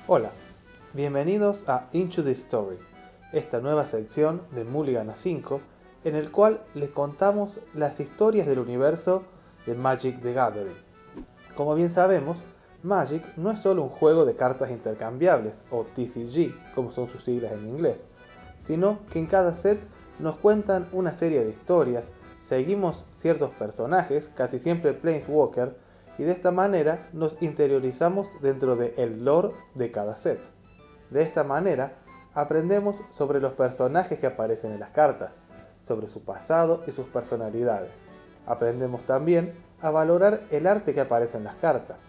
Hola, bienvenidos a Into the Story, esta nueva sección de Mulligan A5, en el cual les contamos las historias del universo de Magic the Gathering. Como bien sabemos, Magic no es solo un juego de cartas intercambiables, o TCG, como son sus siglas en inglés, sino que en cada set nos cuentan una serie de historias, seguimos ciertos personajes, casi siempre Planeswalker, y de esta manera nos interiorizamos dentro del lore de cada set. De esta manera aprendemos sobre los personajes que aparecen en las cartas, sobre su pasado y sus personalidades. Aprendemos también a valorar el arte que aparece en las cartas.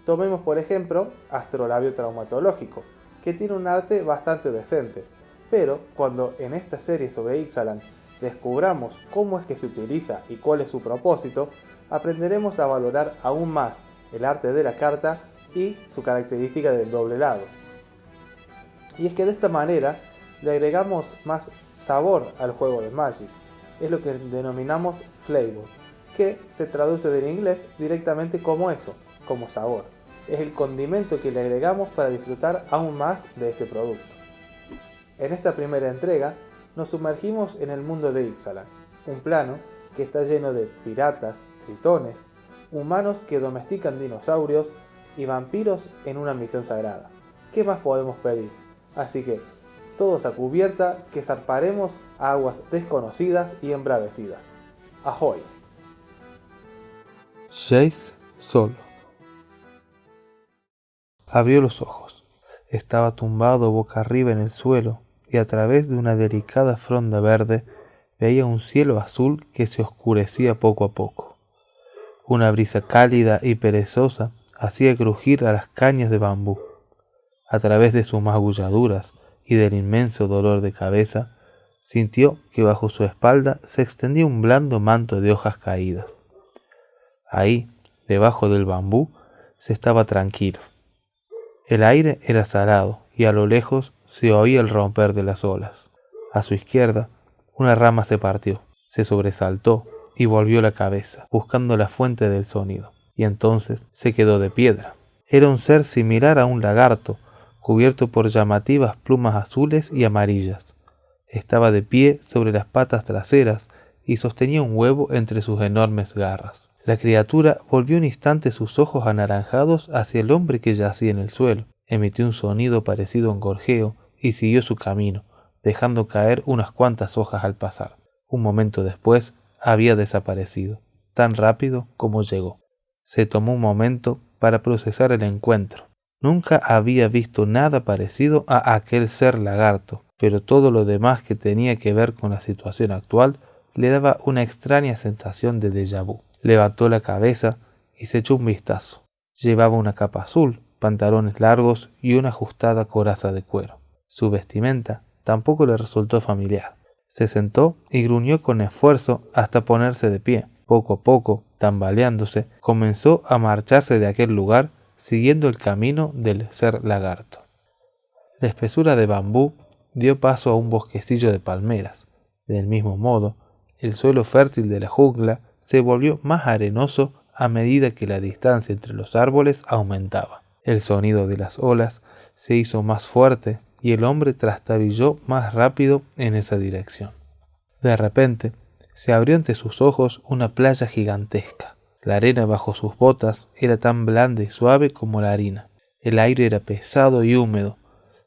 Tomemos por ejemplo Astrolabio Traumatológico, que tiene un arte bastante decente, pero cuando en esta serie sobre Ixalan descubramos cómo es que se utiliza y cuál es su propósito, aprenderemos a valorar aún más el arte de la carta y su característica del doble lado. Y es que de esta manera le agregamos más sabor al juego de Magic. Es lo que denominamos flavor, que se traduce del inglés directamente como eso, como sabor. Es el condimento que le agregamos para disfrutar aún más de este producto. En esta primera entrega nos sumergimos en el mundo de Ixalan, un plano que está lleno de piratas, tritones, humanos que domestican dinosaurios y vampiros en una misión sagrada. ¿Qué más podemos pedir? Así que, todos a cubierta que zarparemos a aguas desconocidas y embravecidas. ¡Ahoy! Jace solo. Abrió los ojos. Estaba tumbado boca arriba en el suelo y a través de una delicada fronda verde veía un cielo azul que se oscurecía poco a poco. Una brisa cálida y perezosa hacía crujir a las cañas de bambú. A través de sus magulladuras y del inmenso dolor de cabeza, sintió que bajo su espalda se extendía un blando manto de hojas caídas. Ahí, debajo del bambú, se estaba tranquilo. El aire era salado y a lo lejos se oía el romper de las olas. A su izquierda, una rama se partió, se sobresaltó y volvió la cabeza, buscando la fuente del sonido, y entonces se quedó de piedra. Era un ser similar a un lagarto, cubierto por llamativas plumas azules y amarillas. Estaba de pie sobre las patas traseras y sostenía un huevo entre sus enormes garras. La criatura volvió un instante sus ojos anaranjados hacia el hombre que yacía en el suelo, emitió un sonido parecido a un gorjeo y siguió su camino, dejando caer unas cuantas hojas al pasar. Un momento después había desaparecido, tan rápido como llegó. Se tomó un momento para procesar el encuentro. Nunca había visto nada parecido a aquel ser lagarto, pero todo lo demás que tenía que ver con la situación actual le daba una extraña sensación de déjà vu. Levantó la cabeza y se echó un vistazo. Llevaba una capa azul, pantalones largos y una ajustada coraza de cuero. Su vestimenta tampoco le resultó familiar. Se sentó y gruñó con esfuerzo hasta ponerse de pie. Poco a poco, tambaleándose, comenzó a marcharse de aquel lugar siguiendo el camino del ser lagarto. La espesura de bambú dio paso a un bosquecillo de palmeras. Del mismo modo, el suelo fértil de la jungla se volvió más arenoso a medida que la distancia entre los árboles aumentaba. El sonido de las olas se hizo más fuerte y el hombre trastabilló más rápido en esa dirección. De repente, se abrió ante sus ojos una playa gigantesca. La arena bajo sus botas era tan blanda y suave como la harina. El aire era pesado y húmedo.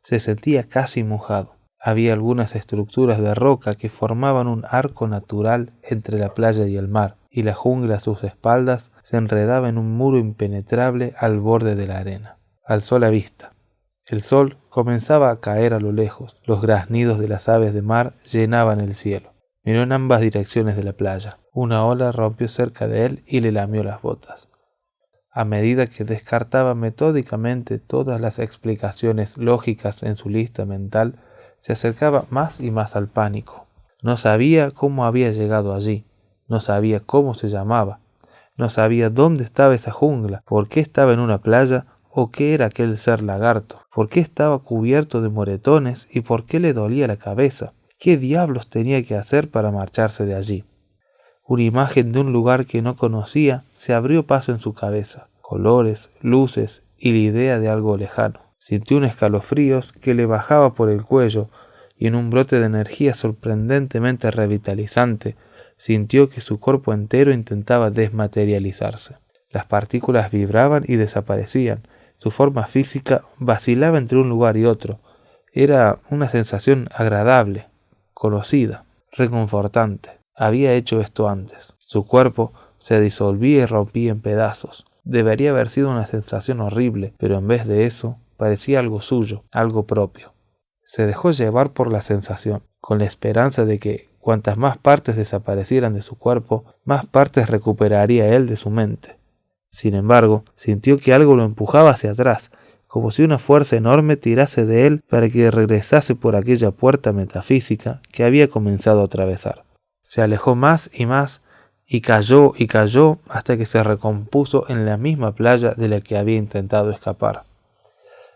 Se sentía casi mojado. Había algunas estructuras de roca que formaban un arco natural entre la playa y el mar, y la jungla a sus espaldas se enredaba en un muro impenetrable al borde de la arena. Alzó la vista. El sol comenzaba a caer a lo lejos. Los graznidos de las aves de mar llenaban el cielo. Miró en ambas direcciones de la playa. Una ola rompió cerca de él y le lamió las botas. A medida que descartaba metódicamente todas las explicaciones lógicas en su lista mental, se acercaba más y más al pánico. No sabía cómo había llegado allí, no sabía cómo se llamaba, no sabía dónde estaba esa jungla, por qué estaba en una playa o qué era aquel ser lagarto, por qué estaba cubierto de moretones y por qué le dolía la cabeza, qué diablos tenía que hacer para marcharse de allí. Una imagen de un lugar que no conocía se abrió paso en su cabeza, colores, luces y la idea de algo lejano. Sintió un escalofrío que le bajaba por el cuello y en un brote de energía sorprendentemente revitalizante, sintió que su cuerpo entero intentaba desmaterializarse. Las partículas vibraban y desaparecían. Su forma física vacilaba entre un lugar y otro. Era una sensación agradable, conocida, reconfortante. Había hecho esto antes. Su cuerpo se disolvía y rompía en pedazos. Debería haber sido una sensación horrible, pero en vez de eso, parecía algo suyo, algo propio. Se dejó llevar por la sensación, con la esperanza de que cuantas más partes desaparecieran de su cuerpo, más partes recuperaría él de su mente. Sin embargo, sintió que algo lo empujaba hacia atrás, como si una fuerza enorme tirase de él para que regresase por aquella puerta metafísica que había comenzado a atravesar. Se alejó más y cayó hasta que se recompuso en la misma playa de la que había intentado escapar.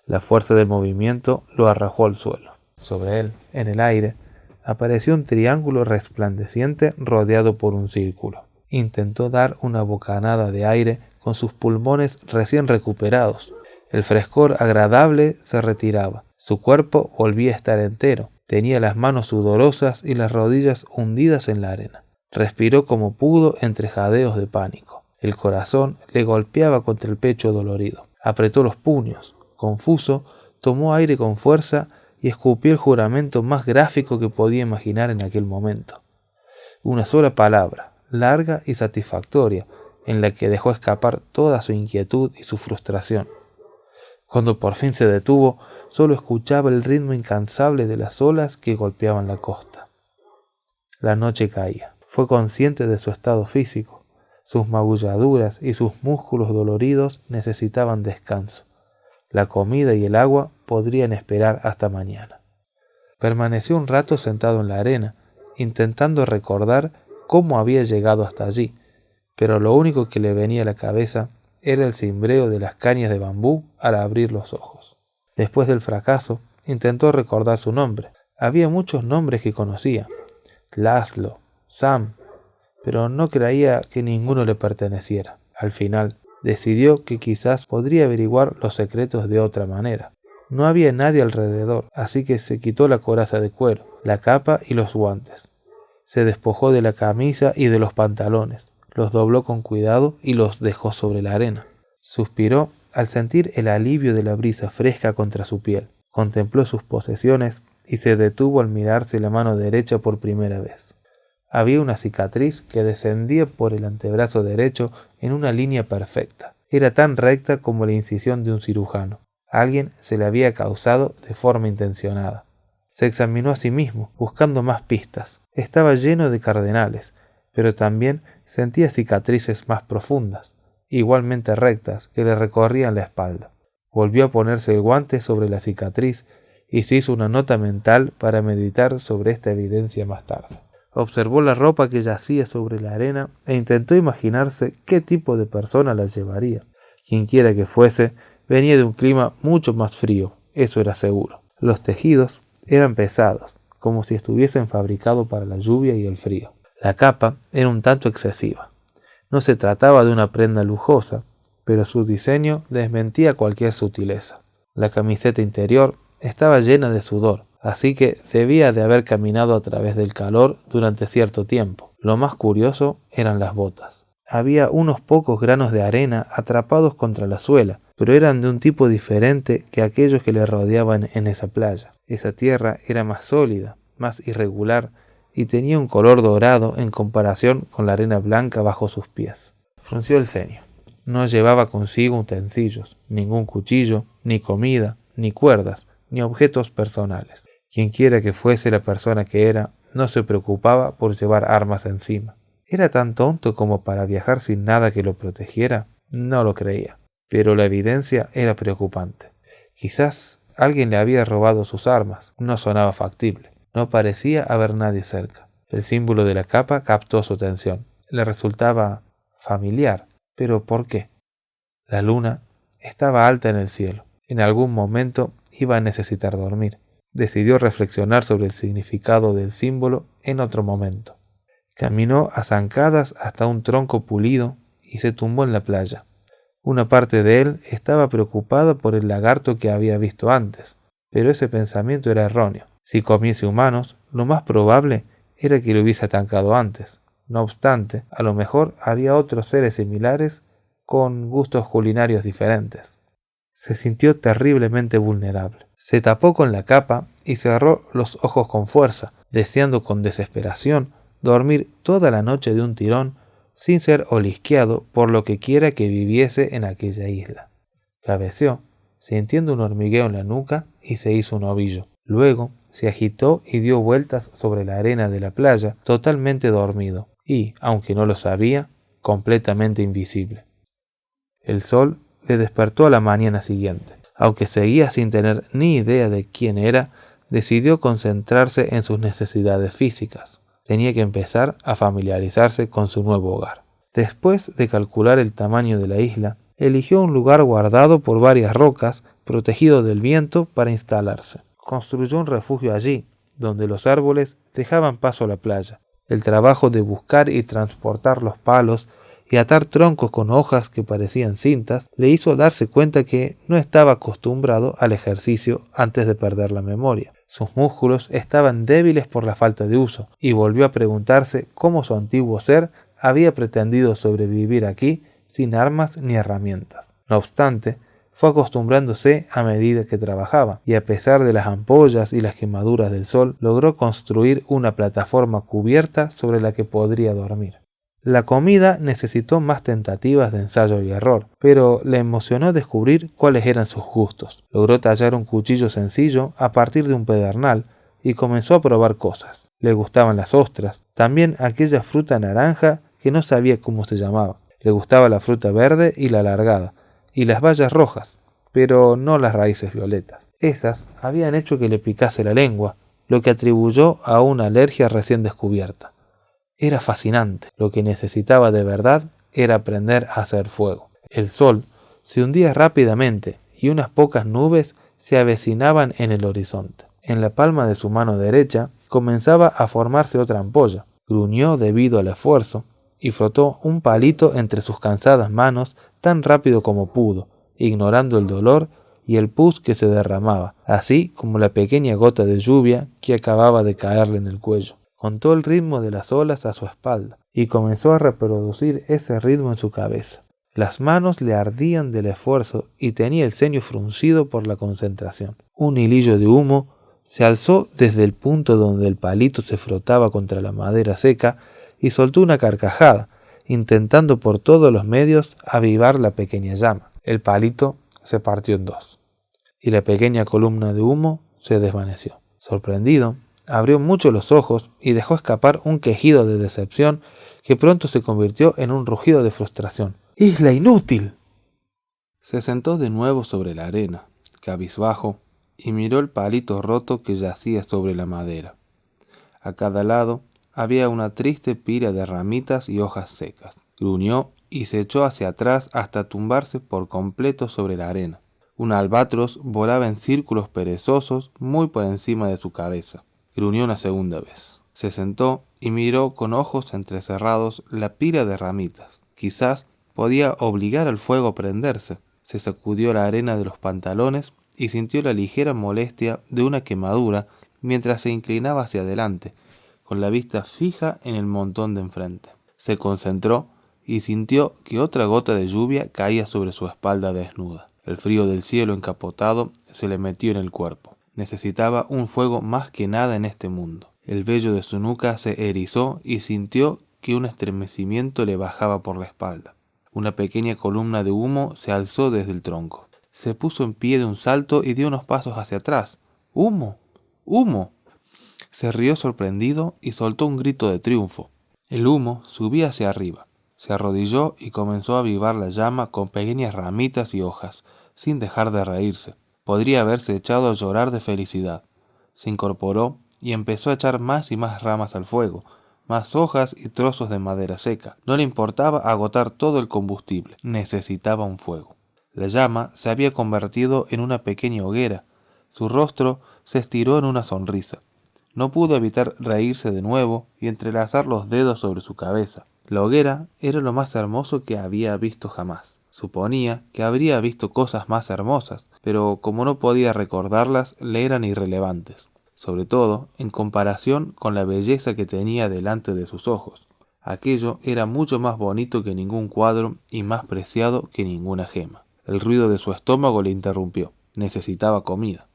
La fuerza del movimiento lo arrojó al suelo. Sobre él, en el aire, apareció un triángulo resplandeciente rodeado por un círculo. Intentó dar una bocanada de aire con sus pulmones recién recuperados. El frescor agradable se retiraba. Su cuerpo volvía a estar entero. Tenía las manos sudorosas y las rodillas hundidas en la arena. Respiró como pudo entre jadeos de pánico. El corazón le golpeaba contra el pecho dolorido. Apretó los puños. Confuso, tomó aire con fuerza y escupió el juramento más gráfico que podía imaginar en aquel momento. Una sola palabra, larga y satisfactoria, en la que dejó escapar toda su inquietud y su frustración. Cuando por fin se detuvo, solo escuchaba el ritmo incansable de las olas que golpeaban la costa. La noche caía. Fue consciente de su estado físico. Sus magulladuras y sus músculos doloridos necesitaban descanso. La comida y el agua podrían esperar hasta mañana. Permaneció un rato sentado en la arena, intentando recordar cómo había llegado hasta allí, pero lo único que le venía a la cabeza era el cimbreo de las cañas de bambú al abrir los ojos. Después del fracaso, intentó recordar su nombre. Había muchos nombres que conocía: Laszlo, Sam, pero no creía que ninguno le perteneciera. Al final, decidió que quizás podría averiguar los secretos de otra manera. No había nadie alrededor, así que se quitó la coraza de cuero, la capa y los guantes. Se despojó de la camisa y de los pantalones, los dobló con cuidado y los dejó sobre la arena. Suspiró al sentir el alivio de la brisa fresca contra su piel. Contempló sus posesiones y se detuvo al mirarse la mano derecha por primera vez. Había una cicatriz que descendía por el antebrazo derecho en una línea perfecta. Era tan recta como la incisión de un cirujano. Alguien se la había causado de forma intencionada. Se examinó a sí mismo, buscando más pistas. Estaba lleno de cardenales, pero también sentía cicatrices más profundas, igualmente rectas, que le recorrían la espalda. Volvió a ponerse el guante sobre la cicatriz y se hizo una nota mental para meditar sobre esta evidencia más tarde. Observó la ropa que yacía sobre la arena e intentó imaginarse qué tipo de persona la llevaría. Quienquiera que fuese, venía de un clima mucho más frío, eso era seguro. Los tejidos eran pesados, como si estuviesen fabricados para la lluvia y el frío. La capa era un tanto excesiva. No se trataba de una prenda lujosa, pero su diseño desmentía cualquier sutileza. La camiseta interior estaba llena de sudor, así que debía de haber caminado a través del calor durante cierto tiempo. Lo más curioso eran las botas. Había unos pocos granos de arena atrapados contra la suela, pero eran de un tipo diferente que aquellos que le rodeaban en esa playa. Esa tierra era más sólida, más irregular, y tenía un color dorado en comparación con la arena blanca bajo sus pies. Frunció el ceño. No llevaba consigo utensilios, ningún cuchillo, ni comida, ni cuerdas, ni objetos personales. Quienquiera que fuese la persona que era, no se preocupaba por llevar armas encima. ¿Era tan tonto como para viajar sin nada que lo protegiera? No lo creía, pero la evidencia era preocupante. Quizás alguien le había robado sus armas. No sonaba factible. No parecía haber nadie cerca. El símbolo de la capa captó su atención. Le resultaba familiar. ¿Pero por qué? La luna estaba alta en el cielo. En algún momento iba a necesitar dormir. Decidió reflexionar sobre el significado del símbolo en otro momento. Caminó a zancadas hasta un tronco pulido y se tumbó en la playa. Una parte de él estaba preocupada por el lagarto que había visto antes, pero ese pensamiento era erróneo. Si comiese humanos, lo más probable era que lo hubiese atacado antes. No obstante, a lo mejor había otros seres similares con gustos culinarios diferentes. Se sintió terriblemente vulnerable. Se tapó con la capa y cerró los ojos con fuerza, deseando con desesperación dormir toda la noche de un tirón sin ser olisqueado por lo que quiera que viviese en aquella isla. Cabeceó, sintiendo un hormigueo en la nuca, y se hizo un ovillo. Luego se agitó y dio vueltas sobre la arena de la playa, totalmente dormido y, aunque no lo sabía, completamente invisible. El sol le despertó a la mañana siguiente. Aunque seguía sin tener ni idea de quién era, decidió concentrarse en sus necesidades físicas. Tenía que empezar a familiarizarse con su nuevo hogar. Después de calcular el tamaño de la isla, eligió un lugar guardado por varias rocas, protegido del viento, para instalarse. Construyó un refugio allí, donde los árboles dejaban paso a la playa. El trabajo de buscar y transportar los palos y atar troncos con hojas que parecían cintas le hizo darse cuenta que no estaba acostumbrado al ejercicio antes de perder la memoria. Sus músculos estaban débiles por la falta de uso, y volvió a preguntarse cómo su antiguo ser había pretendido sobrevivir aquí sin armas ni herramientas. No obstante, fue acostumbrándose a medida que trabajaba, y a pesar de las ampollas y las quemaduras del sol, logró construir una plataforma cubierta sobre la que podría dormir. La comida necesitó más tentativas de ensayo y error, pero le emocionó descubrir cuáles eran sus gustos. Logró tallar un cuchillo sencillo a partir de un pedernal y comenzó a probar cosas. Le gustaban las ostras, también aquella fruta naranja que no sabía cómo se llamaba. Le gustaba la fruta verde y la alargada, y las bayas rojas, pero no las raíces violetas. Esas habían hecho que le picase la lengua, lo que atribuyó a una alergia recién descubierta. Era fascinante. Lo que necesitaba de verdad era aprender a hacer fuego. El sol se hundía rápidamente y unas pocas nubes se avecinaban en el horizonte. En la palma de su mano derecha comenzaba a formarse otra ampolla. Gruñó debido al esfuerzo y frotó un palito entre sus cansadas manos tan rápido como pudo, ignorando el dolor y el pus que se derramaba, así como la pequeña gota de lluvia que acababa de caerle en el cuello. Contó el ritmo de las olas a su espalda y comenzó a reproducir ese ritmo en su cabeza. Las manos le ardían del esfuerzo y tenía el ceño fruncido por la concentración. Un hilillo de humo se alzó desde el punto donde el palito se frotaba contra la madera seca y soltó una carcajada, intentando por todos los medios avivar la pequeña llama. El palito se partió en dos y la pequeña columna de humo se desvaneció. Sorprendido, abrió mucho los ojos y dejó escapar un quejido de decepción que pronto se convirtió en un rugido de frustración. ¡Isla inútil! Se sentó de nuevo sobre la arena, cabizbajo, y miró el palito roto que yacía sobre la madera. A cada lado había una triste pila de ramitas y hojas secas. Gruñó y se echó hacia atrás hasta tumbarse por completo sobre la arena. Un albatros volaba en círculos perezosos muy por encima de su cabeza. Gruñó una segunda vez. Se sentó y miró con ojos entrecerrados la pila de ramitas. Quizás podía obligar al fuego a prenderse. Se sacudió la arena de los pantalones y sintió la ligera molestia de una quemadura mientras se inclinaba hacia adelante, con la vista fija en el montón de enfrente. Se concentró y sintió que otra gota de lluvia caía sobre su espalda desnuda. El frío del cielo encapotado se le metió en el cuerpo. Necesitaba un fuego más que nada en este mundo. El vello de su nuca se erizó y sintió que un estremecimiento le bajaba por la espalda. Una pequeña columna de humo se alzó desde el tronco. Se puso en pie de un salto y dio unos pasos hacia atrás. ¡Humo! ¡Humo! Se rió sorprendido y soltó un grito de triunfo. El humo subía hacia arriba. Se arrodilló y comenzó a avivar la llama con pequeñas ramitas y hojas, sin dejar de reírse. Podría haberse echado a llorar de felicidad. Se incorporó y empezó a echar más y más ramas al fuego, más hojas y trozos de madera seca. No le importaba agotar todo el combustible. Necesitaba un fuego. La llama se había convertido en una pequeña hoguera. Su rostro se estiró en una sonrisa. No pudo evitar reírse de nuevo y entrelazar los dedos sobre su cabeza. La hoguera era lo más hermoso que había visto jamás. Suponía que habría visto cosas más hermosas, pero como no podía recordarlas, le eran irrelevantes, sobre todo en comparación con la belleza que tenía delante de sus ojos. Aquello era mucho más bonito que ningún cuadro y más preciado que ninguna gema. El ruido de su estómago le interrumpió. Necesitaba comida.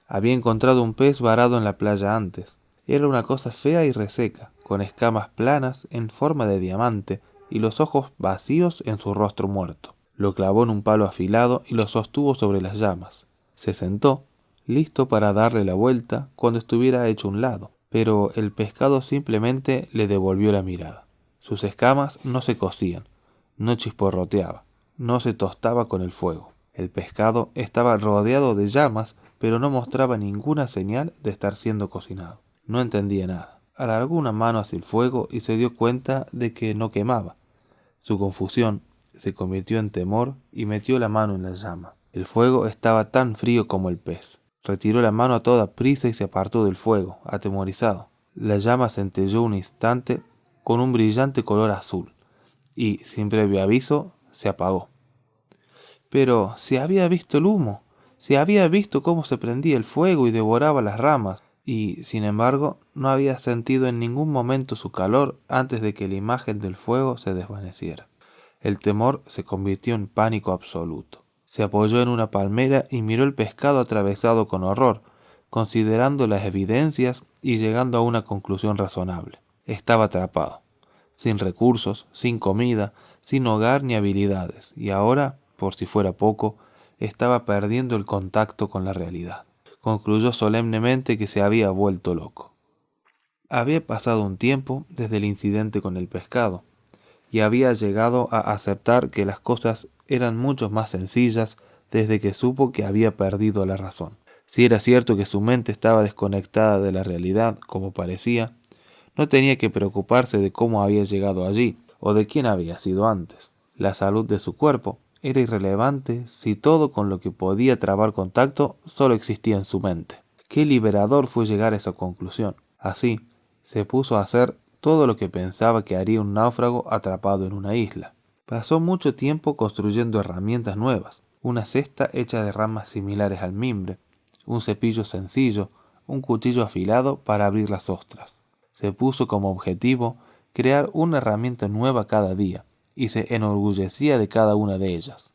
Había encontrado un pez varado en la playa antes. Era una cosa fea y reseca, con escamas planas en forma de diamante y los ojos vacíos en su rostro muerto. Lo clavó en un palo afilado y lo sostuvo sobre las llamas. Se sentó, listo para darle la vuelta cuando estuviera hecho un lado, pero el pescado simplemente le devolvió la mirada. Sus escamas no se cocían, no chisporroteaba, no se tostaba con el fuego. El pescado estaba rodeado de llamas, pero no mostraba ninguna señal de estar siendo cocinado. No entendía nada. Alargó una mano hacia el fuego y se dio cuenta de que no quemaba. Su confusión se convirtió en temor y metió la mano en la llama. El fuego estaba tan frío como el pez. Retiró la mano a toda prisa y se apartó del fuego, atemorizado. La llama centelló un instante con un brillante color azul y, sin previo aviso, se apagó. Pero se había visto el humo, se había visto cómo se prendía el fuego y devoraba las ramas, y, sin embargo, no había sentido en ningún momento su calor antes de que la imagen del fuego se desvaneciera. El temor se convirtió en pánico absoluto. Se apoyó en una palmera y miró el pescado atravesado con horror, considerando las evidencias y llegando a una conclusión razonable. Estaba atrapado, sin recursos, sin comida, sin hogar ni habilidades, y ahora, por si fuera poco, estaba perdiendo el contacto con la realidad. Concluyó solemnemente que se había vuelto loco. Había pasado un tiempo desde el incidente con el pescado, y había llegado a aceptar que las cosas eran mucho más sencillas desde que supo que había perdido la razón. Si era cierto que su mente estaba desconectada de la realidad, como parecía, no tenía que preocuparse de cómo había llegado allí o de quién había sido antes. La salud de su cuerpo era irrelevante si todo con lo que podía trabar contacto solo existía en su mente. Qué liberador fue llegar a esa conclusión. Así, se puso a hacer todo lo que pensaba que haría un náufrago atrapado en una isla. Pasó mucho tiempo construyendo herramientas nuevas, una cesta hecha de ramas similares al mimbre, un cepillo sencillo, un cuchillo afilado para abrir las ostras. Se puso como objetivo crear una herramienta nueva cada día, y se enorgullecía de cada una de ellas.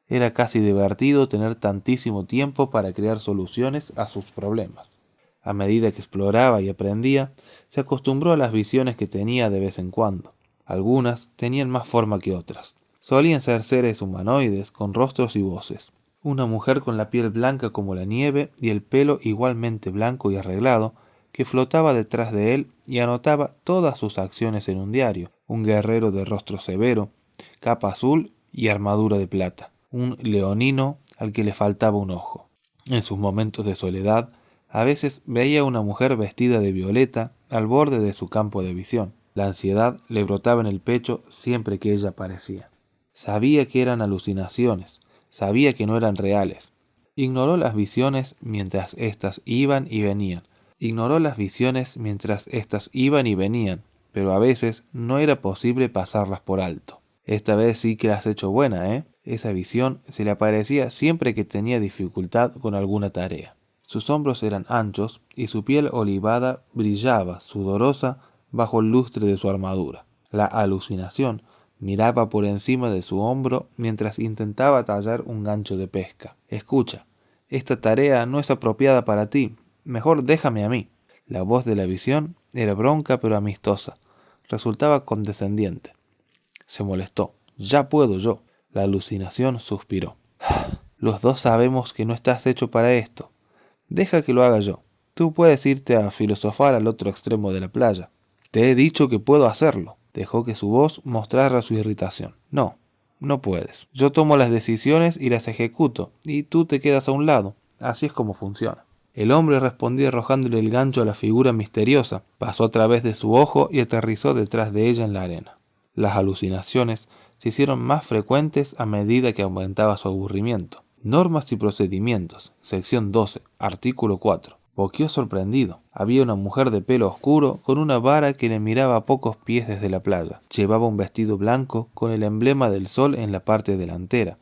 Era casi divertido tener tantísimo tiempo para crear soluciones a sus problemas. A medida que exploraba y aprendía, se acostumbró a las visiones que tenía de vez en cuando. Algunas tenían más forma que otras. Solían ser seres humanoides con rostros y voces. Una mujer con la piel blanca como la nieve y el pelo igualmente blanco y arreglado, que flotaba detrás de él y anotaba todas sus acciones en un diario. Un guerrero de rostro severo, capa azul y armadura de plata. Un leonino al que le faltaba un ojo. En sus momentos de soledad, a veces veía a una mujer vestida de violeta al borde de su campo de visión. La ansiedad le brotaba en el pecho siempre que ella aparecía. Sabía que eran alucinaciones, sabía que no eran reales. Ignoró las visiones mientras éstas iban y venían. Pero a veces no era posible pasarlas por alto. Esta vez sí que la has hecho buena, ¿eh? Esa visión se le aparecía siempre que tenía dificultad con alguna tarea. Sus hombros eran anchos y su piel olivada brillaba, sudorosa, bajo el lustre de su armadura. La alucinación miraba por encima de su hombro mientras intentaba tallar un gancho de pesca. Escucha, esta tarea no es apropiada para ti. Mejor déjame a mí. La voz de la visión era bronca pero amistosa. Resultaba condescendiente. Se molestó. Ya puedo yo. La alucinación suspiró. Los dos sabemos que no estás hecho para esto. Deja que lo haga yo. Tú puedes irte a filosofar al otro extremo de la playa. Te he dicho que puedo hacerlo. Dejó que su voz mostrara su irritación. No, no puedes. Yo tomo las decisiones y las ejecuto, y tú te quedas a un lado. Así es como funciona. El hombre respondió arrojándole el gancho a la figura misteriosa. Pasó a través de su ojo y aterrizó detrás de ella en la arena. Las alucinaciones se hicieron más frecuentes a medida que aumentaba su aburrimiento. Normas y procedimientos, sección 12, artículo 4. Boqueó sorprendido. Había una mujer de pelo oscuro con una vara que le miraba a pocos pies desde la playa. Llevaba un vestido blanco con el emblema del sol en la parte delantera.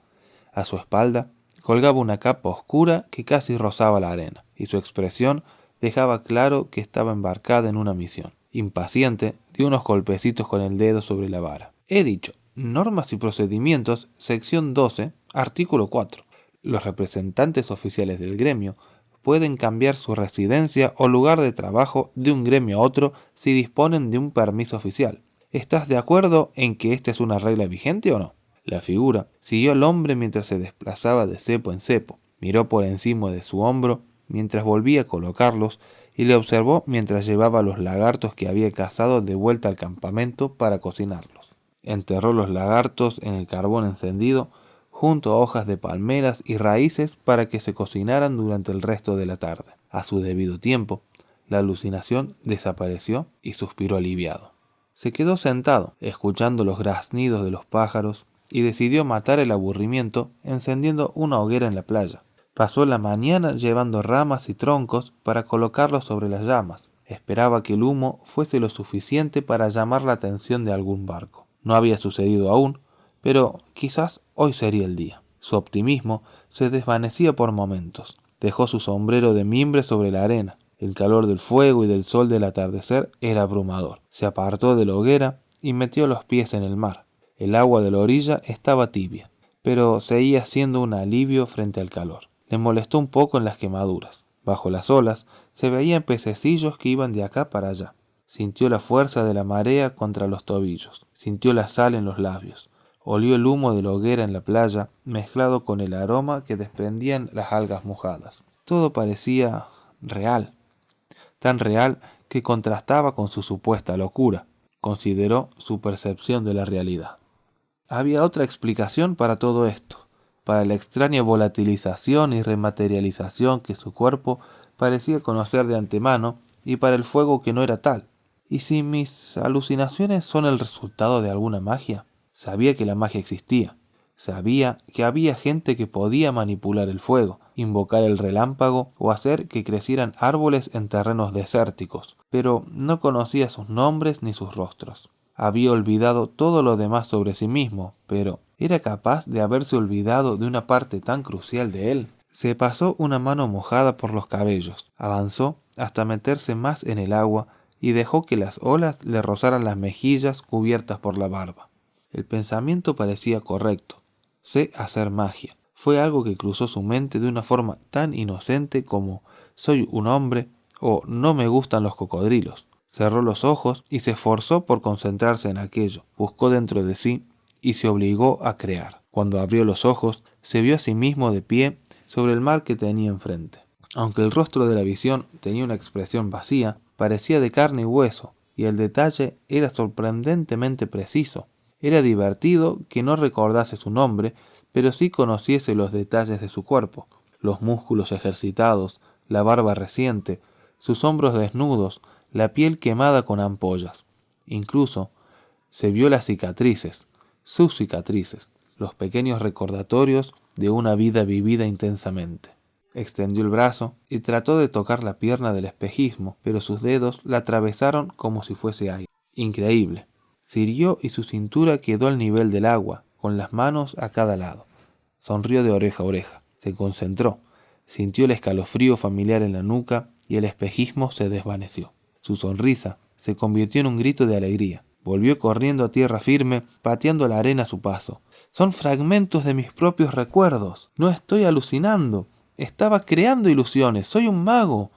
A su espalda colgaba una capa oscura que casi rozaba la arena, y su expresión dejaba claro que estaba embarcada en una misión. Impaciente, dio unos golpecitos con el dedo sobre la vara. He dicho, normas y procedimientos, sección 12, artículo 4. Los representantes oficiales del gremio pueden cambiar su residencia o lugar de trabajo de un gremio a otro si disponen de un permiso oficial. ¿Estás de acuerdo en que esta es una regla vigente o no? La figura siguió al hombre mientras se desplazaba de cepo en cepo, miró por encima de su hombro mientras volvía a colocarlos y le observó mientras llevaba los lagartos que había cazado de vuelta al campamento para cocinarlos. Enterró los lagartos en el carbón encendido junto a hojas de palmeras y raíces para que se cocinaran durante el resto de la tarde. A su debido tiempo, la alucinación desapareció y suspiró aliviado. Se quedó sentado, escuchando los graznidos de los pájaros, y decidió matar el aburrimiento encendiendo una hoguera en la playa. Pasó la mañana llevando ramas y troncos para colocarlos sobre las llamas. Esperaba que el humo fuese lo suficiente para llamar la atención de algún barco. No había sucedido aún, pero quizás hoy sería el día. Su optimismo se desvanecía por momentos. Dejó su sombrero de mimbre sobre la arena. El calor del fuego y del sol del atardecer era abrumador. Se apartó de la hoguera y metió los pies en el mar. El agua de la orilla estaba tibia, pero seguía siendo un alivio frente al calor. Le molestó un poco en las quemaduras. Bajo las olas se veían pececillos que iban de acá para allá. Sintió la fuerza de la marea contra los tobillos. Sintió la sal en los labios. Olió el humo de la hoguera en la playa, mezclado con el aroma que desprendían las algas mojadas. Todo parecía real, tan real que contrastaba con su supuesta locura, consideró su percepción de la realidad. Había otra explicación para todo esto, para la extraña volatilización y rematerialización que su cuerpo parecía conocer de antemano y para el fuego que no era tal. ¿Y si mis alucinaciones son el resultado de alguna magia? Sabía que la magia existía. Sabía que había gente que podía manipular el fuego, invocar el relámpago o hacer que crecieran árboles en terrenos desérticos, pero no conocía sus nombres ni sus rostros. Había olvidado todo lo demás sobre sí mismo, pero ¿era capaz de haberse olvidado de una parte tan crucial de él? Se pasó una mano mojada por los cabellos, avanzó hasta meterse más en el agua y dejó que las olas le rozaran las mejillas cubiertas por la barba. El pensamiento parecía correcto. Sé hacer magia. Fue algo que cruzó su mente de una forma tan inocente como soy un hombre o no me gustan los cocodrilos. Cerró los ojos y se esforzó por concentrarse en aquello. Buscó dentro de sí y se obligó a crear. Cuando abrió los ojos, se vio a sí mismo de pie sobre el mar que tenía enfrente. Aunque el rostro de la visión tenía una expresión vacía, parecía de carne y hueso, y el detalle era sorprendentemente preciso. Era divertido que no recordase su nombre, pero sí conociese los detalles de su cuerpo, los músculos ejercitados, la barba reciente, sus hombros desnudos, la piel quemada con ampollas. Incluso se vio las cicatrices, sus cicatrices, los pequeños recordatorios de una vida vivida intensamente. Extendió el brazo y trató de tocar la pierna del espejismo, pero sus dedos la atravesaron como si fuese aire. Increíble. Se irguió y su cintura quedó al nivel del agua, con las manos a cada lado. Sonrió de oreja a oreja. Se concentró. Sintió el escalofrío familiar en la nuca y el espejismo se desvaneció. Su sonrisa se convirtió en un grito de alegría. Volvió corriendo a tierra firme, pateando la arena a su paso. Son fragmentos de mis propios recuerdos. No estoy alucinando. Estaba creando ilusiones. Soy un mago.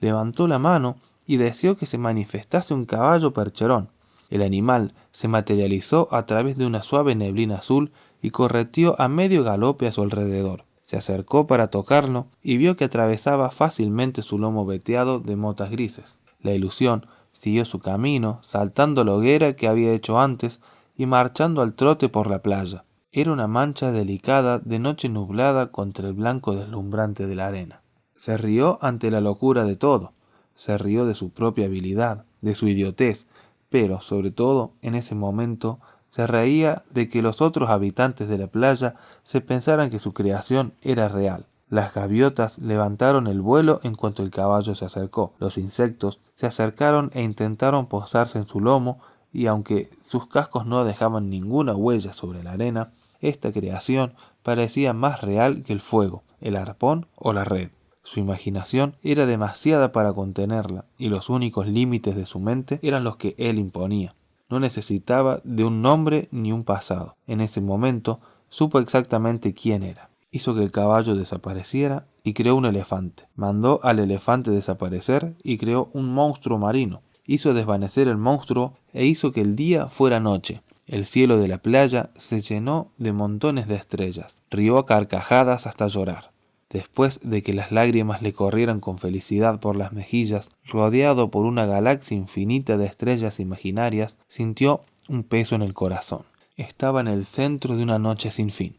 Levantó la mano y deseó que se manifestase un caballo percherón. El animal se materializó a través de una suave neblina azul y correteó a medio galope a su alrededor. Se acercó para tocarlo y vio que atravesaba fácilmente su lomo veteado de motas grises. La ilusión siguió su camino, saltando la hoguera que había hecho antes y marchando al trote por la playa. Era una mancha delicada de noche nublada contra el blanco deslumbrante de la arena. Se rió ante la locura de todo. Se rió de su propia habilidad, de su idiotez, pero, sobre todo, en ese momento, se reía de que los otros habitantes de la playa se pensaran que su creación era real. Las gaviotas levantaron el vuelo en cuanto el caballo se acercó. Los insectos se acercaron e intentaron posarse en su lomo, y aunque sus cascos no dejaban ninguna huella sobre la arena, esta creación parecía más real que el fuego, el arpón o la red. Su imaginación era demasiada para contenerla, y los únicos límites de su mente eran los que él imponía. No necesitaba de un nombre ni un pasado. En ese momento supo exactamente quién era. Hizo que el caballo desapareciera y creó un elefante. Mandó al elefante desaparecer y creó un monstruo marino. Hizo desvanecer el monstruo e hizo que el día fuera noche. El cielo de la playa se llenó de montones de estrellas. Rió a carcajadas hasta llorar. Después de que las lágrimas le corrieran con felicidad por las mejillas, rodeado por una galaxia infinita de estrellas imaginarias, sintió un peso en el corazón. Estaba en el centro de una noche sin fin.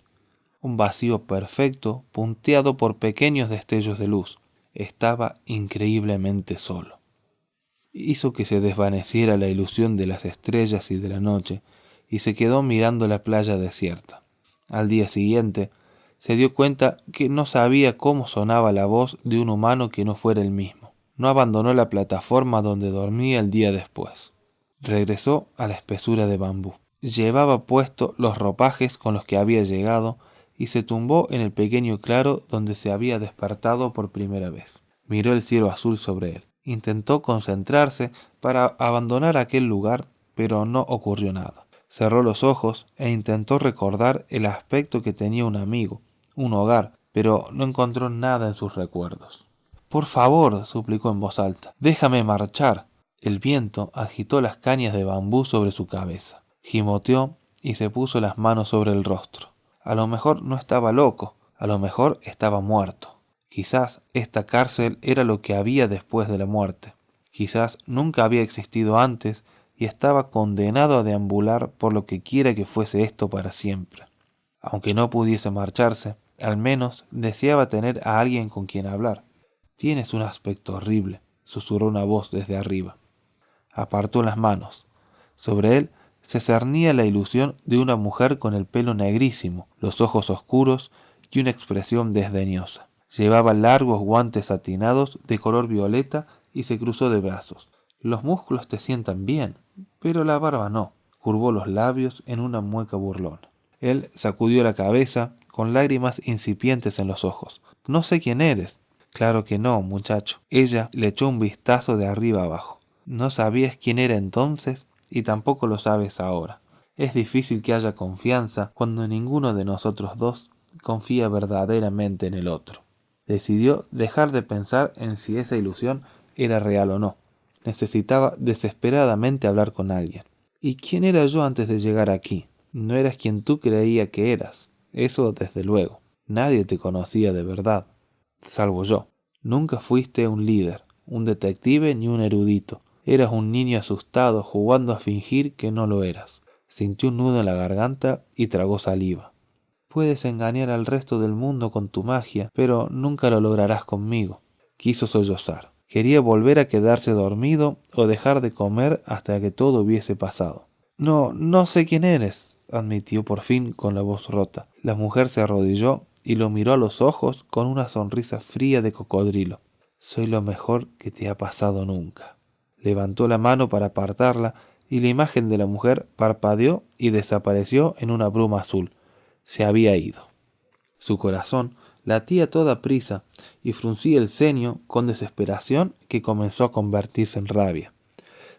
Un vacío perfecto, punteado por pequeños destellos de luz. Estaba increíblemente solo. Hizo que se desvaneciera la ilusión de las estrellas y de la noche, y se quedó mirando la playa desierta. Al día siguiente, se dio cuenta que no sabía cómo sonaba la voz de un humano que no fuera el mismo. No abandonó la plataforma donde dormía el día después. Regresó a la espesura de bambú. Llevaba puestos los ropajes con los que había llegado y se tumbó en el pequeño claro donde se había despertado por primera vez. Miró el cielo azul sobre él. Intentó concentrarse para abandonar aquel lugar, pero no ocurrió nada. Cerró los ojos e intentó recordar el aspecto que tenía un amigo, un hogar, pero no encontró nada en sus recuerdos. «Por favor», suplicó en voz alta, «déjame marchar». El viento agitó las cañas de bambú sobre su cabeza. Gimoteó y se puso las manos sobre el rostro. A lo mejor no estaba loco, a lo mejor estaba muerto. Quizás esta cárcel era lo que había después de la muerte. Quizás nunca había existido antes y estaba condenado a deambular por lo que quiera que fuese esto para siempre. Aunque no pudiese marcharse, al menos deseaba tener a alguien con quien hablar. «Tienes un aspecto horrible», susurró una voz desde arriba. Apartó las manos. Sobre él se cernía la ilusión de una mujer con el pelo negrísimo, los ojos oscuros y una expresión desdeñosa. Llevaba largos guantes satinados de color violeta y se cruzó de brazos. «Los músculos te sientan bien, pero la barba no», curvó los labios en una mueca burlona. Él sacudió la cabeza con lágrimas incipientes en los ojos. «No sé quién eres». «Claro que no, muchacho». Ella le echó un vistazo de arriba abajo. «No sabías quién era entonces y tampoco lo sabes ahora. Es difícil que haya confianza cuando ninguno de nosotros dos confía verdaderamente en el otro». Decidió dejar de pensar en si esa ilusión era real o no. Necesitaba desesperadamente hablar con alguien. «¿Y quién era yo antes de llegar aquí?» «No eras quien tú creías que eras. Eso desde luego. Nadie te conocía de verdad. Salvo yo. Nunca fuiste un líder, un detective ni un erudito. Eras un niño asustado jugando a fingir que no lo eras». Sintió un nudo en la garganta y tragó saliva. «Puedes engañar al resto del mundo con tu magia, pero nunca lo lograrás conmigo». Quiso sollozar. Quería volver a quedarse dormido o dejar de comer hasta que todo hubiese pasado. No sé quién eres», admitió por fin con la voz rota. La mujer se arrodilló y lo miró a los ojos con una sonrisa fría de cocodrilo. «Soy lo mejor que te ha pasado nunca». Levantó la mano para apartarla y la imagen de la mujer parpadeó y desapareció en una bruma azul. Se había ido. Su corazón latía a toda prisa y fruncía el ceño con desesperación que comenzó a convertirse en rabia.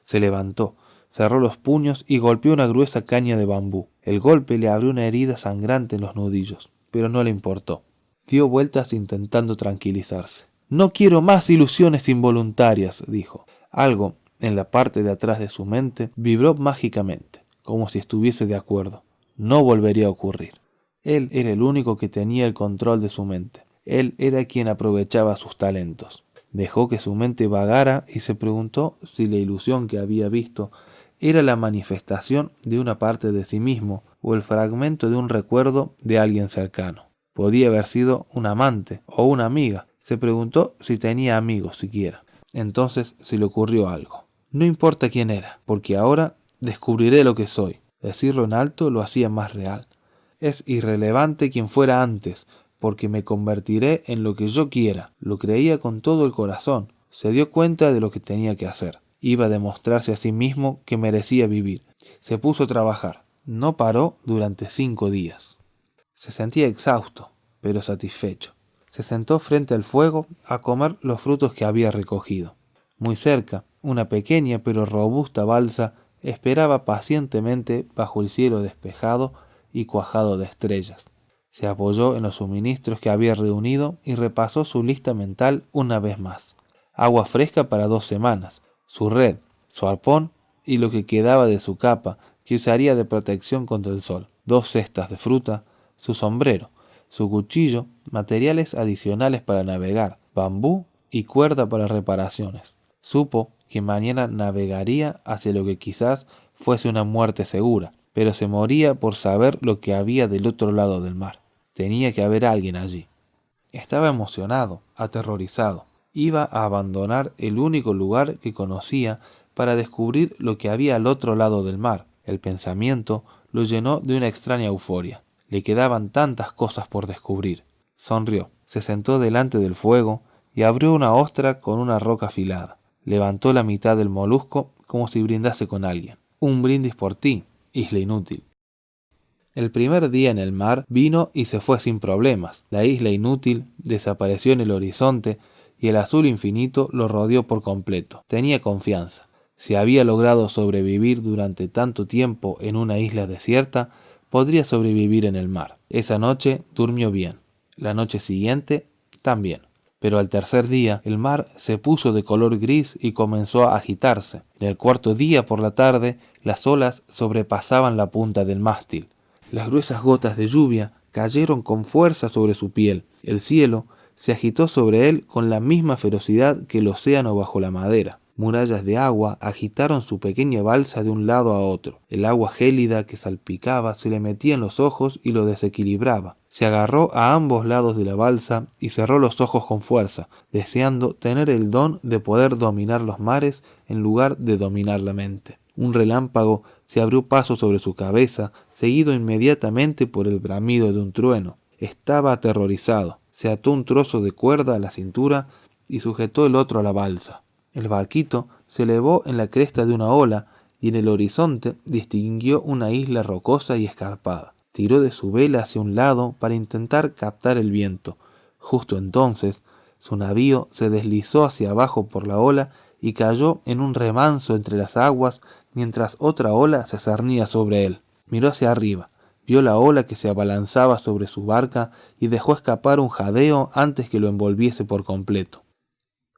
Se levantó, cerró los puños y golpeó una gruesa caña de bambú. El golpe le abrió una herida sangrante en los nudillos, pero no le importó. Dio vueltas intentando tranquilizarse. «No quiero más ilusiones involuntarias», dijo. Algo en la parte de atrás de su mente vibró mágicamente, como si estuviese de acuerdo. No volvería a ocurrir. Él era el único que tenía el control de su mente. Él era quien aprovechaba sus talentos. Dejó que su mente vagara y se preguntó si la ilusión que había visto era la manifestación de una parte de sí mismo o el fragmento de un recuerdo de alguien cercano. Podía haber sido un amante o una amiga. Se preguntó si tenía amigos siquiera. Entonces se le ocurrió algo. No importa quién era, porque ahora descubriré lo que soy. Decirlo en alto lo hacía más real. Es irrelevante quien fuera antes, porque me convertiré en lo que yo quiera. Lo creía con todo el corazón. Se dio cuenta de lo que tenía que hacer. Iba a demostrarse a sí mismo que merecía vivir. Se puso a trabajar. No paró durante 5 días. Se sentía exhausto, pero satisfecho. Se sentó frente al fuego a comer los frutos que había recogido. Muy cerca, una pequeña pero robusta balsa esperaba pacientemente bajo el cielo despejado y cuajado de estrellas. Se apoyó en los suministros que había reunido y repasó su lista mental una vez más. Agua fresca para 2 semanas, su red, su arpón y lo que quedaba de su capa que usaría de protección contra el sol, 2 cestas de fruta, su sombrero, su cuchillo, materiales adicionales para navegar, bambú y cuerda para reparaciones. Supo que mañana navegaría hacia lo que quizás fuese una muerte segura, pero se moría por saber lo que había del otro lado del mar. Tenía que haber alguien allí. Estaba emocionado, aterrorizado. Iba a abandonar el único lugar que conocía para descubrir lo que había al otro lado del mar. El pensamiento lo llenó de una extraña euforia. Le quedaban tantas cosas por descubrir. Sonrió, se sentó delante del fuego y abrió una ostra con una roca afilada. Levantó la mitad del molusco como si brindase con alguien. Un brindis por ti, isla inútil. El primer día en el mar vino y se fue sin problemas. La isla inútil desapareció en el horizonte y el azul infinito lo rodeó por completo. Tenía confianza. Si había logrado sobrevivir durante tanto tiempo en una isla desierta, podría sobrevivir en el mar. Esa noche durmió bien. La noche siguiente también. Pero al tercer día el mar se puso de color gris y comenzó a agitarse. En el cuarto día por la tarde las olas sobrepasaban la punta del mástil. Las gruesas gotas de lluvia cayeron con fuerza sobre su piel. El cielo se agitó sobre él con la misma ferocidad que el océano bajo la madera. Murallas de agua agitaron su pequeña balsa de un lado a otro. El agua gélida que salpicaba se le metía en los ojos y lo desequilibraba. Se agarró a ambos lados de la balsa y cerró los ojos con fuerza, deseando tener el don de poder dominar los mares en lugar de dominar la mente. Un relámpago se abrió paso sobre su cabeza, seguido inmediatamente por el bramido de un trueno. Estaba aterrorizado. Se ató un trozo de cuerda a la cintura y sujetó el otro a la balsa. El barquito se elevó en la cresta de una ola y en el horizonte distinguió una isla rocosa y escarpada. Tiró de su vela hacia un lado para intentar captar el viento. Justo entonces, su navío se deslizó hacia abajo por la ola y cayó en un remanso entre las aguas mientras otra ola se cernía sobre él. Miró hacia arriba, vio la ola que se abalanzaba sobre su barca y dejó escapar un jadeo antes que lo envolviese por completo.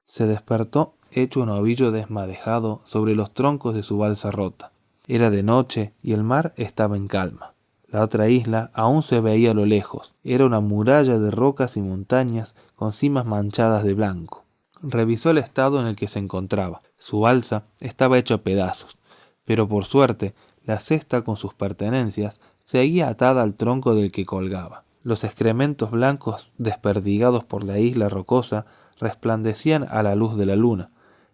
Se despertó hecho un ovillo desmadejado sobre los troncos de su balsa rota. Era de noche y el mar estaba en calma. La otra isla aún se veía a lo lejos. Era una muralla de rocas y montañas con cimas manchadas de blanco. Revisó el estado en el que se encontraba. Su balsa estaba hecha a pedazos, pero por suerte la cesta con sus pertenencias seguía atada al tronco del que colgaba. Los excrementos blancos desperdigados por la isla rocosa resplandecían a la luz de la luna.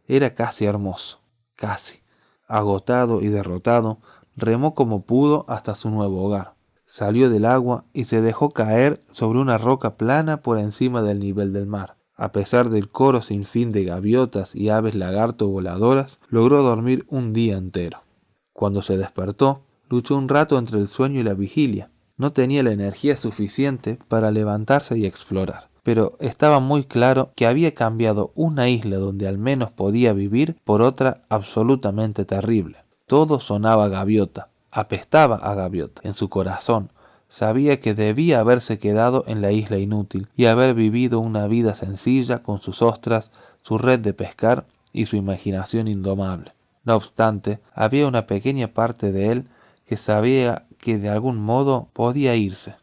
Era casi hermoso, casi. Agotado y derrotado, remó como pudo hasta su nuevo hogar. Salió del agua y se dejó caer sobre una roca plana por encima del nivel del mar. A pesar del coro sin fin de gaviotas y aves lagarto voladoras, logró dormir un día entero. Cuando se despertó, luchó un rato entre el sueño y la vigilia. No tenía la energía suficiente para levantarse y explorar, pero estaba muy claro que había cambiado una isla donde al menos podía vivir por otra absolutamente terrible. Todo sonaba a gaviota, apestaba a gaviota. En su corazón sabía que debía haberse quedado en la isla inútil y haber vivido una vida sencilla con sus ostras, su red de pescar y su imaginación indomable. No obstante, había una pequeña parte de él que sabía que de algún modo podía irse.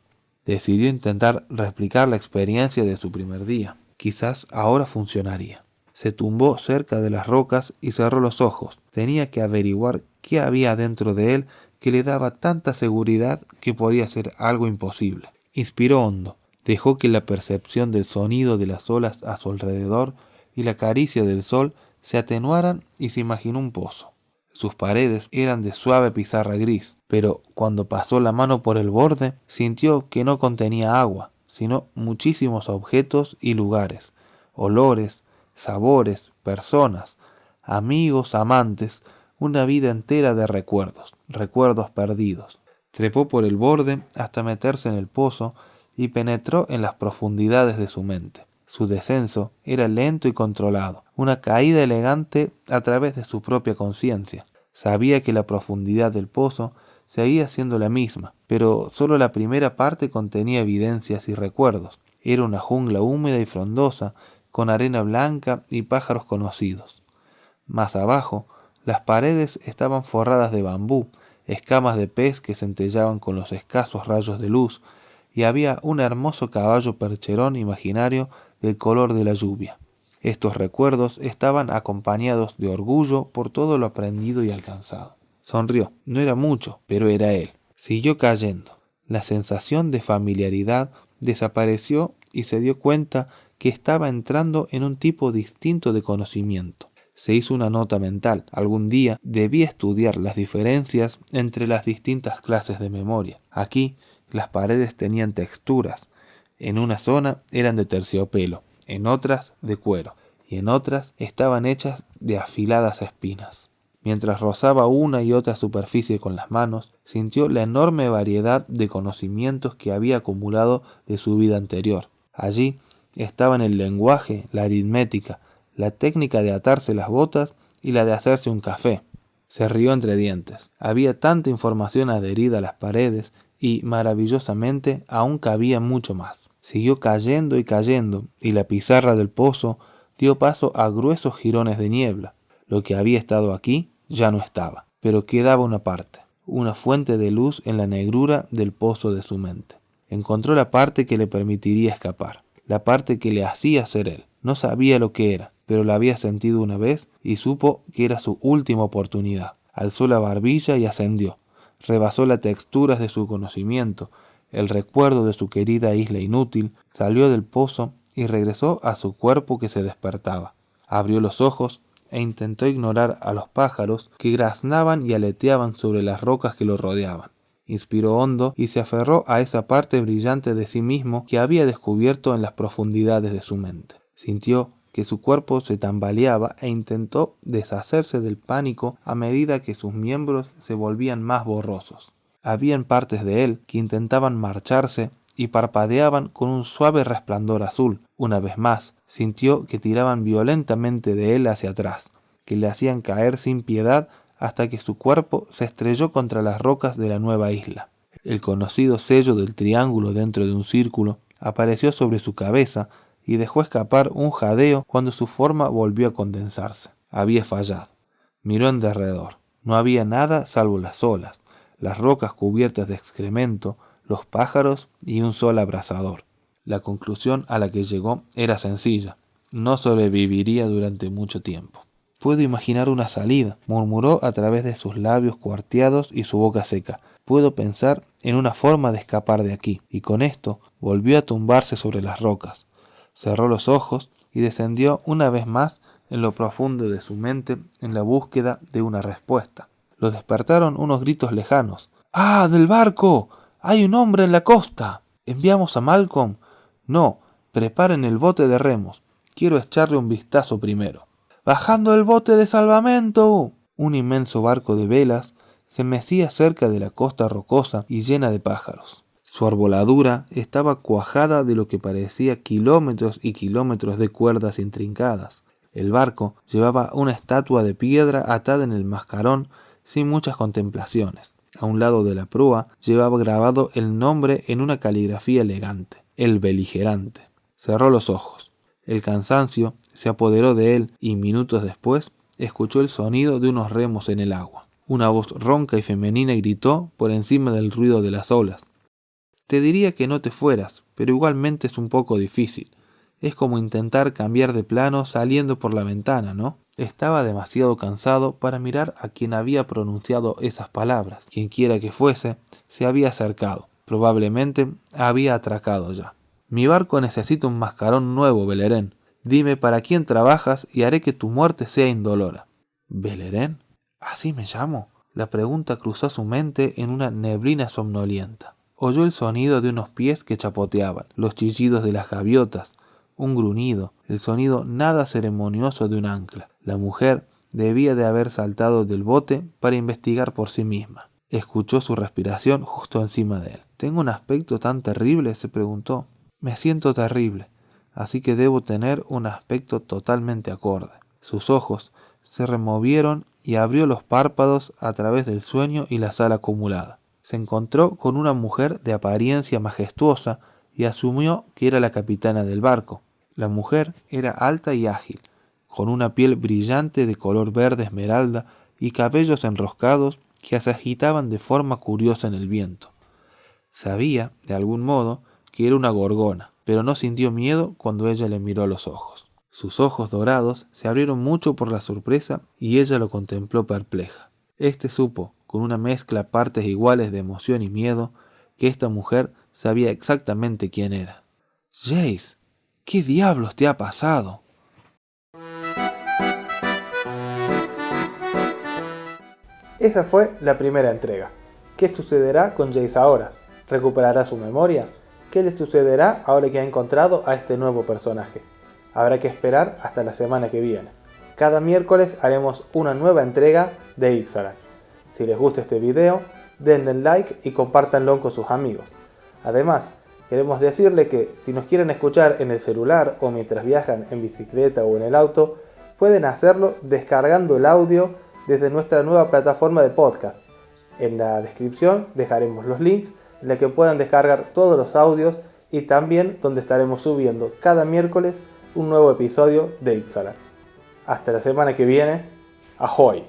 Decidió intentar replicar la experiencia de su primer día. Quizás ahora funcionaría. Se tumbó cerca de las rocas y cerró los ojos. Tenía que averiguar qué había dentro de él que le daba tanta seguridad que podía ser algo imposible. Inspiró hondo. Dejó que la percepción del sonido de las olas a su alrededor y la caricia del sol se atenuaran y se imaginó un pozo. Sus paredes eran de suave pizarra gris, pero cuando pasó la mano por el borde, sintió que no contenía agua. sino muchísimos objetos y lugares, olores, sabores, personas, amigos, amantes, una vida entera de recuerdos, recuerdos perdidos. Trepó por el borde hasta meterse en el pozo y penetró en las profundidades de su mente. Su descenso era lento y controlado, una caída elegante a través de su propia conciencia. Sabía que la profundidad del pozo seguía siendo la misma, pero solo la primera parte contenía evidencias y recuerdos. Era una jungla húmeda y frondosa, con arena blanca y pájaros conocidos. Más abajo, las paredes estaban forradas de bambú, escamas de pez que centellaban con los escasos rayos de luz, y había un hermoso caballo percherón imaginario del color de la lluvia. Estos recuerdos estaban acompañados de orgullo por todo lo aprendido y alcanzado. Sonrió. No era mucho, pero era él. Siguió cayendo. La sensación de familiaridad desapareció y se dio cuenta que estaba entrando en un tipo distinto de conocimiento. Se hizo una nota mental. Algún día debía estudiar las diferencias entre las distintas clases de memoria. Aquí las paredes tenían texturas. En una zona eran de terciopelo, en otras de cuero, y en otras estaban hechas de afiladas espinas. Mientras rozaba una y otra superficie con las manos, sintió la enorme variedad de conocimientos que había acumulado de su vida anterior. Allí estaban el lenguaje, la aritmética, la técnica de atarse las botas y la de hacerse un café. Se rió entre dientes. Había tanta información adherida a las paredes y, maravillosamente, aún cabía mucho más. Siguió cayendo, y la pizarra del pozo dio paso a gruesos jirones de niebla. Lo que había estado aquí ya no estaba, pero quedaba una parte, una fuente de luz en la negrura del pozo de su mente. Encontró la parte que le permitiría escapar, la parte que le hacía ser él. No sabía lo que era, pero la había sentido una vez y supo que era su última oportunidad. Alzó la barbilla y ascendió. Rebasó las texturas de su conocimiento, el recuerdo de su querida isla inútil, salió del pozo y regresó a su cuerpo que se despertaba. Abrió los ojos e intentó ignorar a los pájaros que graznaban y aleteaban sobre las rocas que lo rodeaban. Inspiró hondo y se aferró a esa parte brillante de sí mismo que había descubierto en las profundidades de su mente. Sintió que su cuerpo se tambaleaba e intentó deshacerse del pánico a medida que sus miembros se volvían más borrosos. Habían partes de él que intentaban marcharse y parpadeaban con un suave resplandor azul. Una vez más, sintió que tiraban violentamente de él hacia atrás, que le hacían caer sin piedad hasta que su cuerpo se estrelló contra las rocas de la nueva isla. El conocido sello del triángulo dentro de un círculo apareció sobre su cabeza y dejó escapar un jadeo cuando su forma volvió a condensarse. Había fallado. Miró en derredor. No había nada salvo las olas, las rocas cubiertas de excremento, los pájaros y un sol abrasador. La conclusión a la que llegó era sencilla. No sobreviviría durante mucho tiempo. Puedo imaginar una salida, murmuró a través de sus labios cuarteados y su boca seca. Puedo pensar en una forma de escapar de aquí. Y con esto volvió a tumbarse sobre las rocas. Cerró los ojos y descendió una vez más en lo profundo de su mente en la búsqueda de una respuesta. Lo despertaron unos gritos lejanos. ¡Ah, del barco! ¡Hay un hombre en la costa! ¿Enviamos a Malcolm? No, preparen el bote de remos. Quiero echarle un vistazo primero. ¡Bajando el bote de salvamento! Un inmenso barco de velas se mecía cerca de la costa rocosa y llena de pájaros. Su arboladura estaba cuajada de lo que parecía kilómetros y kilómetros de cuerdas intrincadas. El barco llevaba una estatua de piedra atada en el mascarón sin muchas contemplaciones. A un lado de la proa llevaba grabado el nombre en una caligrafía elegante: El Beligerante. Cerró los ojos. El cansancio se apoderó de él y minutos después escuchó el sonido de unos remos en el agua. Una voz ronca y femenina gritó por encima del ruido de las olas. Te diría que no te fueras, pero igualmente es un poco difícil. Es como intentar cambiar de plano saliendo por la ventana, ¿no? Estaba demasiado cansado para mirar a quien había pronunciado esas palabras. Quienquiera que fuese, se había acercado. Probablemente había atracado ya. Mi barco necesita un mascarón nuevo, Beleren. Dime para quién trabajas y haré que tu muerte sea indolora. ¿Beleren? ¿Así me llamo? La pregunta cruzó su mente en una neblina somnolienta. Oyó el sonido de unos pies que chapoteaban, los chillidos de las gaviotas, un gruñido, el sonido nada ceremonioso de un ancla. La mujer debía de haber saltado del bote para investigar por sí misma. Escuchó su respiración justo encima de él. ¿Tengo un aspecto tan terrible?, se preguntó. Me siento terrible, así que debo tener un aspecto totalmente acorde. Sus ojos se removieron y abrió los párpados a través del sueño y la sal acumulada. Se encontró con una mujer de apariencia majestuosa y asumió que era la capitana del barco. La mujer era alta y ágil, con una piel brillante de color verde esmeralda y cabellos enroscados que se agitaban de forma curiosa en el viento. Sabía, de algún modo, que era una gorgona, pero no sintió miedo cuando ella le miró a los ojos. Sus ojos dorados se abrieron mucho por la sorpresa y ella lo contempló perpleja. Supo, con una mezcla a partes iguales de emoción y miedo, que esta mujer sabía exactamente quién era. «Jace, ¿qué diablos te ha pasado?». Esa fue la primera entrega. ¿Qué sucederá con Jace ahora? ¿Recuperará su memoria? ¿Qué le sucederá ahora que ha encontrado a este nuevo personaje? Habrá que esperar hasta la semana que viene. Cada miércoles haremos una nueva entrega de Ixalan. Si les gusta este video, denle like y compártanlo con sus amigos. Además, queremos decirle que si nos quieren escuchar en el celular o mientras viajan en bicicleta o en el auto, pueden hacerlo descargando el audio desde nuestra nueva plataforma de podcast. En la descripción dejaremos los links en la que puedan descargar todos los audios y también donde estaremos subiendo cada miércoles un nuevo episodio de Ixalan. Hasta la semana que viene. ¡Ahoy!